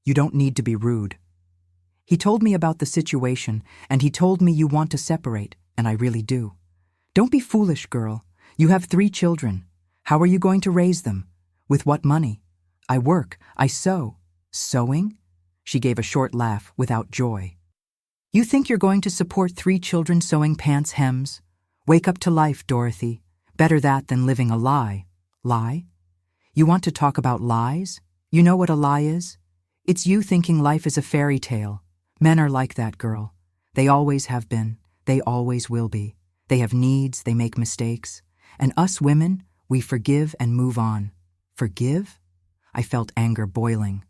You don't need to be rude. He told me about the situation, and he told me you want to separate, and I really do. Don't be foolish, girl. You have 3 children. How are you going to raise them? With what money? I work. I sew. Sewing? She gave a short laugh without joy. You think you're going to support 3 children sewing pants' hems? Wake up to life, Dorothy. Better that than living a lie. Lie? You want to talk about lies? You know what a lie is? It's you thinking life is a fairy tale. Men are like that, girl. They always have been. They always will be. They have needs, they make mistakes. And us women, we forgive and move on. Forgive? I felt anger boiling.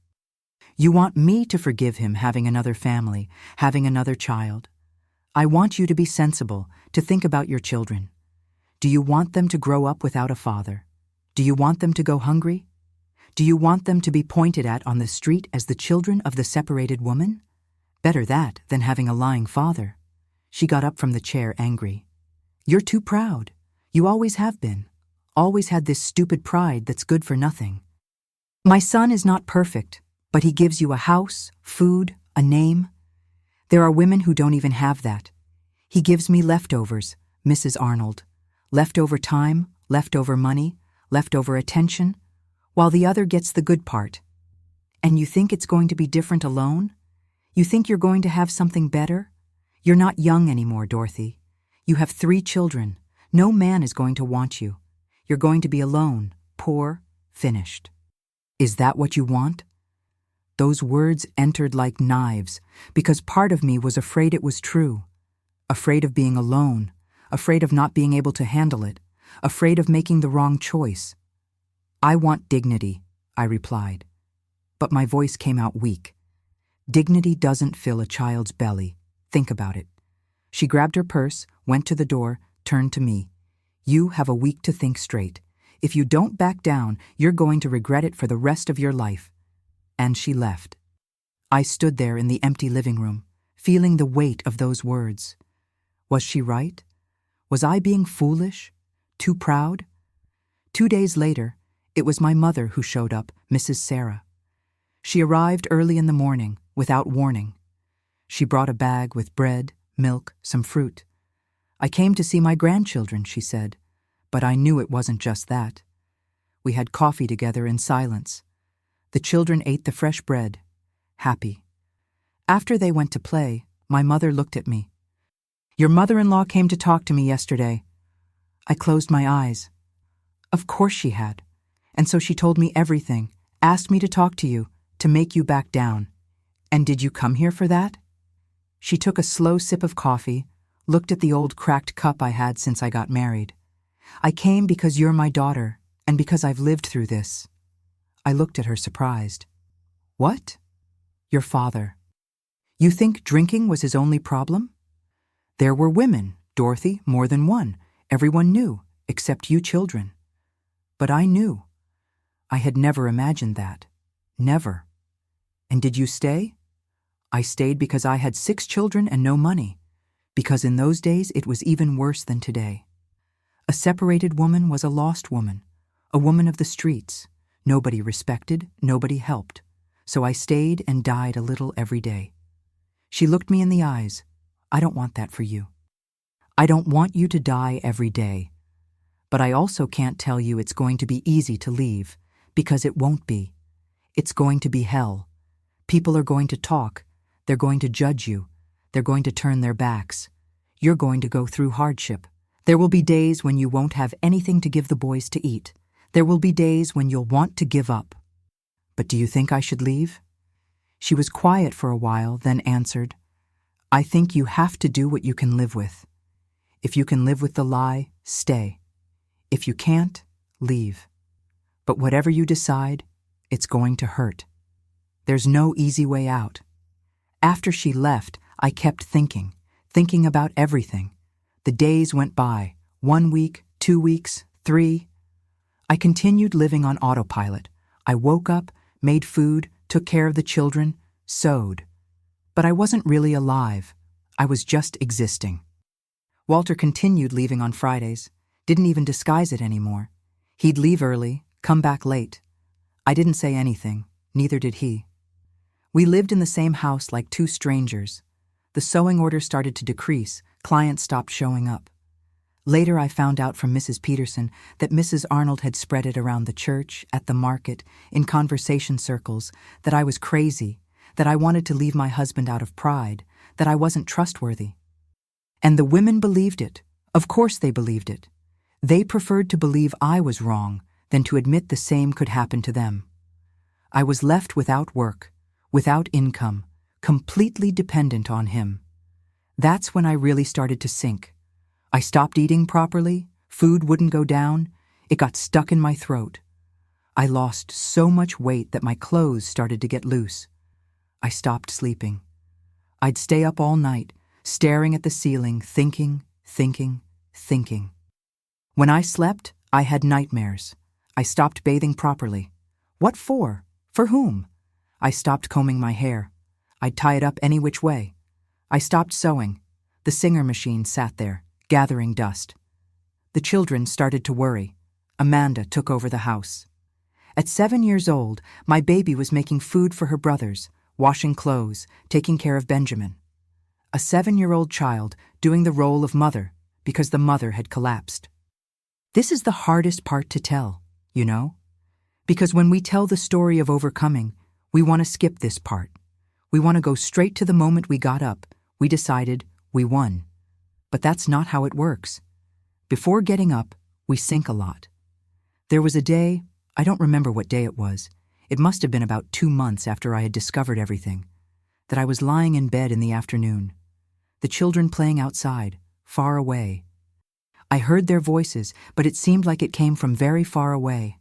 You want me to forgive him having another family, having another child. I want you to be sensible, to think about your children. Do you want them to grow up without a father? Do you want them to go hungry? Do you want them to be pointed at on the street as the children of the separated woman? Better that than having a lying father. She got up from the chair angry. You're too proud. You always have been. Always had this stupid pride that's good for nothing. My son is not perfect, but he gives you a house, food, a name. There are women who don't even have that. He gives me leftovers, Mrs. Arnold. Leftover time, leftover money, leftover attention, while the other gets the good part. And you think it's going to be different alone? You think you're going to have something better? You're not young anymore, Dorothy. You have 3 children. No man is going to want you. You're going to be alone, poor, finished. Is that what you want? Those words entered like knives, because part of me was afraid it was true. Afraid of being alone, afraid of not being able to handle it, afraid of making the wrong choice. I want dignity, I replied. But my voice came out weak. Dignity doesn't fill a child's belly. Think about it. She grabbed her purse, went to the door, turned to me. You have a week to think straight. If you don't back down, you're going to regret it for the rest of your life. And she left. I stood there in the empty living room, feeling the weight of those words. Was she right? Was I being foolish? Too proud? 2 days later, it was my mother who showed up, Mrs. Sarah. She arrived early in the morning, without warning. She brought a bag with bread, milk, some fruit. I came to see my grandchildren, she said, but I knew it wasn't just that. We had coffee together in silence. The children ate the fresh bread, happy. After they went to play, my mother looked at me. Your mother-in-law came to talk to me yesterday. I closed my eyes. Of course she had. And so she told me everything, asked me to talk to you, to make you back down. And did you come here for that? She took a slow sip of coffee, looked at the old cracked cup I had since I got married. I came because you're my daughter, and because I've lived through this. I looked at her surprised. What? Your father. You think drinking was his only problem? There were women, Dorothy, more than one. Everyone knew, except you children. But I knew. I had never imagined that. Never. And did you stay? I stayed because I had 6 children and no money. Because in those days it was even worse than today. A separated woman was a lost woman, a woman of the streets. Nobody respected, nobody helped. So I stayed and died a little every day. She looked me in the eyes. I don't want that for you. I don't want you to die every day. But I also can't tell you it's going to be easy to leave, because it won't be. It's going to be hell. People are going to talk. They're going to judge you. They're going to turn their backs. You're going to go through hardship. There will be days when you won't have anything to give the boys to eat. There will be days when you'll want to give up. But do you think I should leave? She was quiet for a while, then answered, I think you have to do what you can live with. If you can live with the lie, stay. If you can't, leave. But whatever you decide, it's going to hurt. There's no easy way out. After she left, I kept thinking about everything. The days went by, 1 week, 2 weeks, 3. I continued living on autopilot. I woke up, made food, took care of the children, sewed. But I wasn't really alive. I was just existing. Walter continued leaving on Fridays, didn't even disguise it anymore. He'd leave early, come back late. I didn't say anything, neither did he. We lived in the same house like 2 strangers. The sewing order started to decrease, clients stopped showing up. Later I found out from Mrs. Peterson that Mrs. Arnold had spread it around the church, at the market, in conversation circles, that I was crazy, that I wanted to leave my husband out of pride, that I wasn't trustworthy. And the women believed it. Of course they believed it. They preferred to believe I was wrong than to admit the same could happen to them. I was left without work, without income, completely dependent on him. That's when I really started to sink. I stopped eating properly, food wouldn't go down, it got stuck in my throat. I lost so much weight that my clothes started to get loose. I stopped sleeping. I'd stay up all night, staring at the ceiling, thinking. When I slept, I had nightmares. I stopped bathing properly. What for? For whom? I stopped combing my hair. I'd tie it up any which way. I stopped sewing. The singer machine sat there, gathering dust. The children started to worry. Amanda took over the house. At 7 years old, my baby was making food for her brothers, washing clothes, taking care of Benjamin. A 7-year-old child doing the role of mother because the mother had collapsed. This is the hardest part to tell, you know? Because when we tell the story of overcoming, we want to skip this part. We want to go straight to the moment we got up, we decided, we won. But that's not how it works. Before getting up, we sink a lot. There was a day, I don't remember what day it was. It must have been about 2 months after I had discovered everything, that I was lying in bed in the afternoon. The children playing outside, far away. I heard their voices, but it seemed like it came from very far away.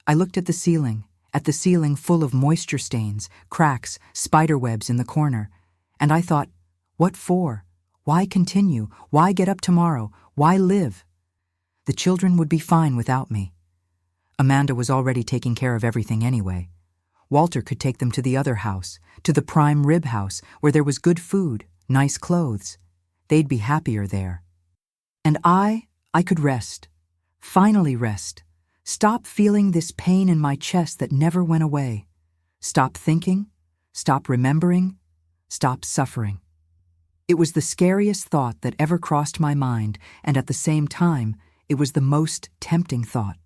I looked at the ceiling full of moisture stains, cracks, spider webs in the corner, and I thought, what for? Why continue? Why get up tomorrow? Why live? The children would be fine without me. Amanda was already taking care of everything anyway. Walter could take them to the other house, to the prime rib house, where there was good food, nice clothes. They'd be happier there. And I could rest. Finally rest. Stop feeling this pain in my chest that never went away. Stop thinking. Stop remembering. Stop suffering. It was the scariest thought that ever crossed my mind, and at the same time, it was the most tempting thought.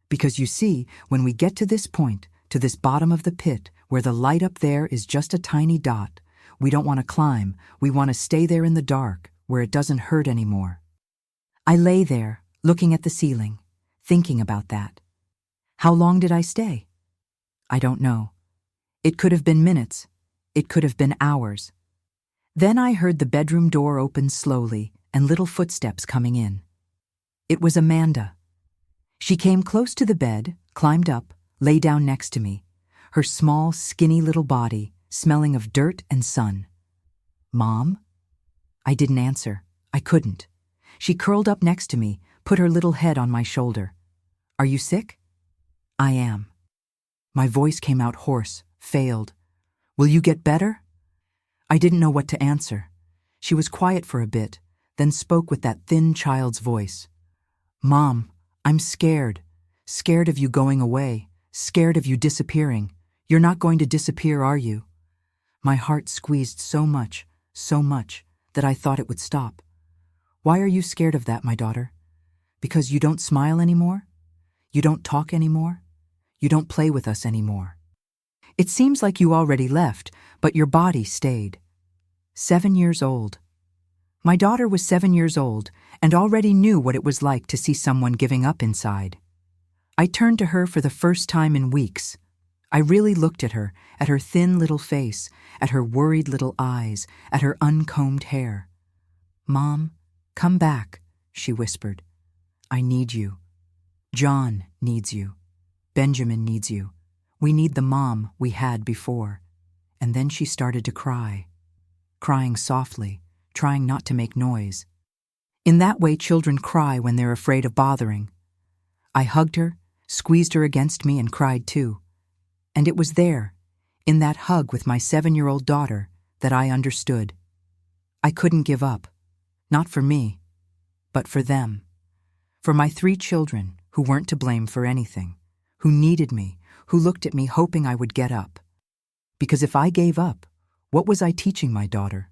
Because you see, when we get to this point, to this bottom of the pit, where the light up there is just a tiny dot, we don't want to climb, we want to stay there in the dark, where it doesn't hurt anymore. I lay there, looking at the ceiling, thinking about that. How long did I stay? I don't know. It could have been minutes. It could have been hours. Then I heard the bedroom door open slowly and little footsteps coming in. It was Amanda. She came close to the bed, climbed up, lay down next to me, her small, skinny little body smelling of dirt and sun. Mom? I didn't answer. I couldn't. She curled up next to me, put her little head on my shoulder. Are you sick? I am. My voice came out hoarse, failed. Will you get better? I didn't know what to answer. She was quiet for a bit, then spoke with that thin child's voice. Mom, I'm scared. Scared of you going away. Scared of you disappearing. You're not going to disappear, are you? My heart squeezed so much, that I thought it would stop. Why are you scared of that, my daughter? Because you don't smile anymore? You don't talk anymore? You don't play with us anymore? It seems like you already left, but your body stayed. 7 years old. My daughter was 7 years old and already knew what it was like to see someone giving up inside. I turned to her for the first time in weeks. I really looked at her thin little face, at her worried little eyes, at her uncombed hair. Mom, come back, she whispered. I need you. John needs you. Benjamin needs you. We need the mom we had before. And then she started to cry, crying softly, trying not to make noise. In that way children cry when they're afraid of bothering. I hugged her, squeezed her against me, and cried too. And it was there, in that hug with my 7-year-old daughter, that I understood. I couldn't give up, not for me, but for them. For my 3 children who weren't to blame for anything, who needed me, who looked at me hoping I would get up. Because if I gave up, what was I teaching my daughter?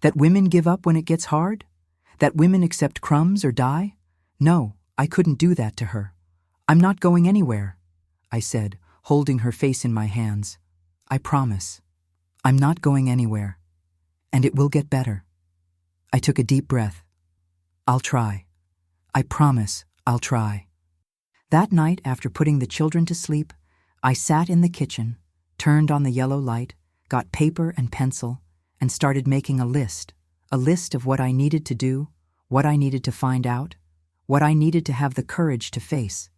That women give up when it gets hard? That women accept crumbs or die? No, I couldn't do that to her. I'm not going anywhere, I said, holding her face in my hands. I promise. I'm not going anywhere. And it will get better. I took a deep breath. I'll try. I promise I'll try. That night, after putting the children to sleep, I sat in the kitchen, turned on the yellow light, got paper and pencil, and started making a list of what I needed to do, what I needed to find out, what I needed to have the courage to face.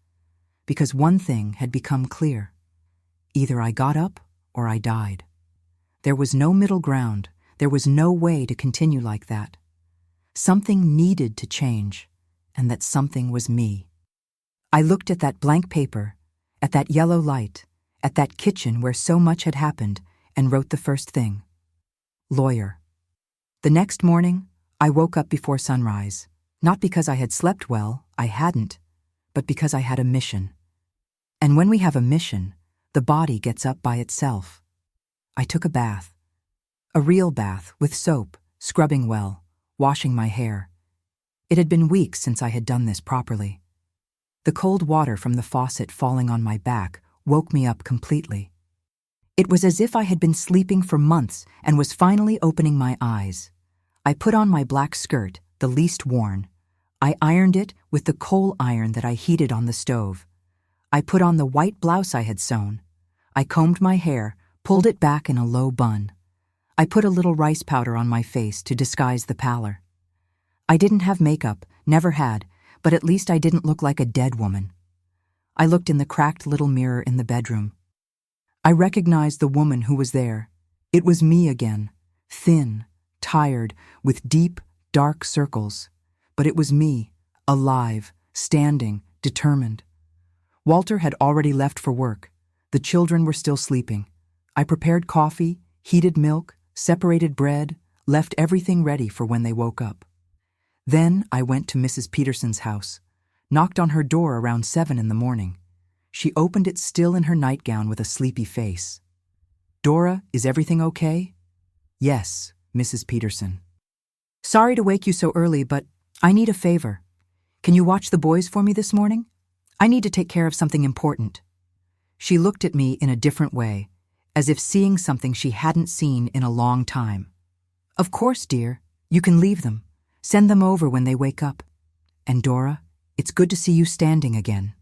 Because one thing had become clear. Either I got up or I died. There was no middle ground. There was no way to continue like that. Something needed to change, and that something was me. I looked at that blank paper, at that yellow light, at that kitchen where so much had happened, and wrote the first thing. Lawyer. The next morning, I woke up before sunrise, not because I had slept well, I hadn't, but because I had a mission. And when we have a mission, the body gets up by itself. I took a bath. A real bath with soap, scrubbing well, washing my hair. It had been weeks since I had done this properly. The cold water from the faucet falling on my back woke me up completely. It was as if I had been sleeping for months and was finally opening my eyes. I put on my black skirt, the least worn. I ironed it with the coal iron that I heated on the stove. I put on the white blouse I had sewn. I combed my hair, pulled it back in a low bun. I put a little rice powder on my face to disguise the pallor. I didn't have makeup, never had, but at least I didn't look like a dead woman. I looked in the cracked little mirror in the bedroom. I recognized the woman who was there. It was me again, thin, tired, with deep, dark circles. But it was me, alive, standing, determined. Walter had already left for work. The children were still sleeping. I prepared coffee, heated milk, separated bread, left everything ready for when they woke up. Then I went to Mrs. Peterson's house, knocked on her door around 7 in the morning. She opened it still in her nightgown with a sleepy face. "Dora, is everything okay?" "Yes, Mrs. Peterson." "Sorry to wake you so early, but I need a favor. Can you watch the boys for me this morning? I need to take care of something important." She looked at me in a different way, as if seeing something she hadn't seen in a long time. "Of course, dear. You can leave them. Send them over when they wake up. And Dora, it's good to see you standing again."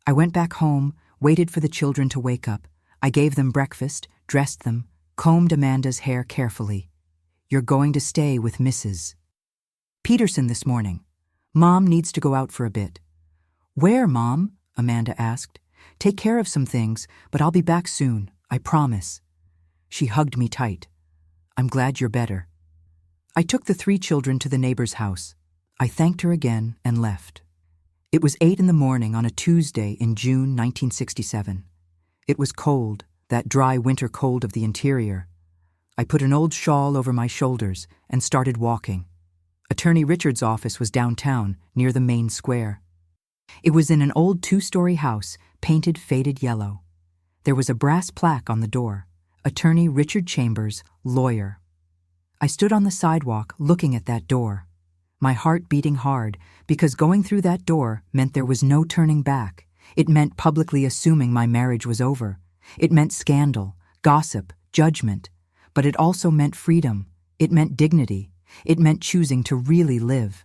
I went back home, waited for the children to wake up. I gave them breakfast, dressed them, combed Amanda's hair carefully. "You're going to stay with Mrs. Peterson this morning. Mom needs to go out for a bit." "Where, Mom?" Amanda asked. "Take care of some things, but I'll be back soon, I promise." She hugged me tight. "I'm glad you're better." I took the 3 children to the neighbor's house. I thanked her again and left. It was 8 in the morning on a Tuesday in June 1967. It was cold, that dry winter cold of the interior. I put an old shawl over my shoulders and started walking. Attorney Richard's office was downtown, near the main square. It was in an old 2-story house, painted faded yellow. There was a brass plaque on the door, Attorney Richard Chambers, lawyer. I stood on the sidewalk looking at that door, my heart beating hard, because going through that door meant there was no turning back. It meant publicly assuming my marriage was over. It meant scandal, gossip, judgment. But it also meant freedom. It meant dignity. It meant choosing to really live.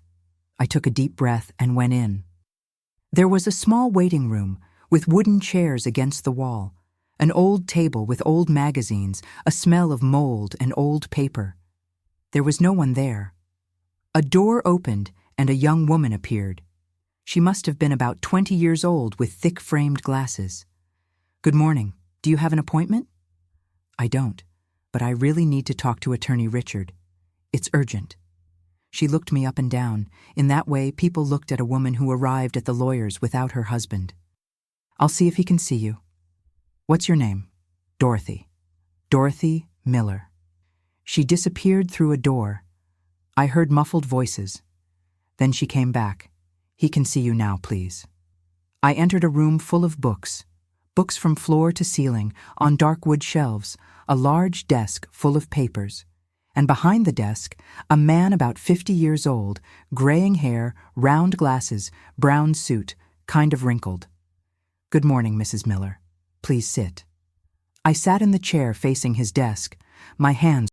I took a deep breath and went in. There was a small waiting room with wooden chairs against the wall, an old table with old magazines, a smell of mold and old paper. There was no one there. A door opened and a young woman appeared. She must have been about 20 years old with thick-framed glasses. "Good morning. Do you have an appointment?" "I don't, but I really need to talk to Attorney Richard. It's urgent." She looked me up and down. In that way, people looked at a woman who arrived at the lawyer's without her husband. "I'll see if he can see you." "What's your name?" "Dorothy." "Dorothy Miller." She disappeared through a door. I heard muffled voices. Then she came back. "He can see you now, please." I entered a room full of books. Books from floor to ceiling, on dark wood shelves, a large desk full of papers. And behind the desk, a man about 50 years old, graying hair, round glasses, brown suit, kind of wrinkled. "Good morning, Mrs. Miller. Please sit." I sat in the chair facing his desk, my hands